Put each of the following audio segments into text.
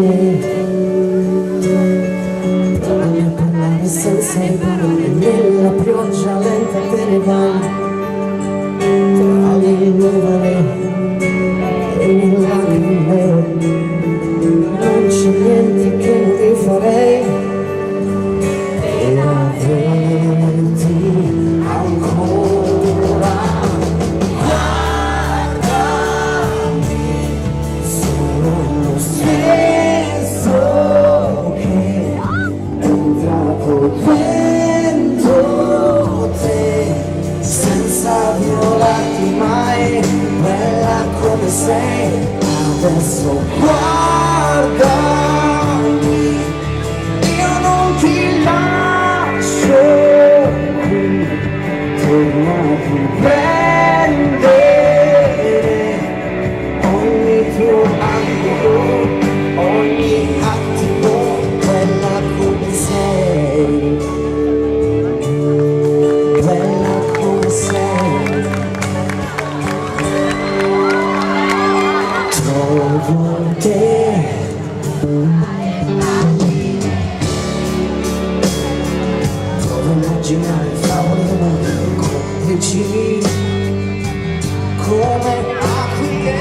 miei, provi a parlare senza parole, nella pioggia lenta te ne vai, tra le nuvole e le lacrime, non c'è niente che non rifarei per averti ancora. Dentro te, senza violarti mai, bella come sei, adesso guardami, io non ti lascio qui, torna a prendere ogni tuo angolo, ogni attimo, bella come sei. Trovo te, provo a immaginare favole d'amore, complici come aquile,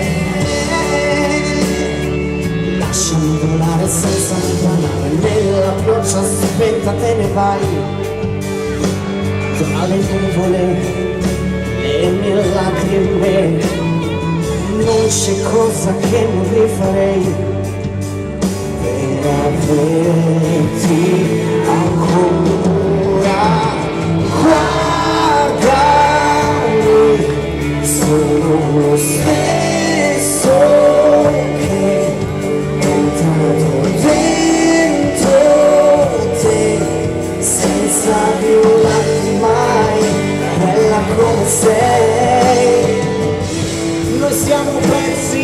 lasciami volare senza ripanare, nella pioggia spenta te ne vai, tra le nuvole, le mie lacrime, non c'è cosa che non rifarei per averti ancora. Guardami, sono lo stesso che è entrato dentro te, senza violarti mai, bella come sei. Noi siamo pezzi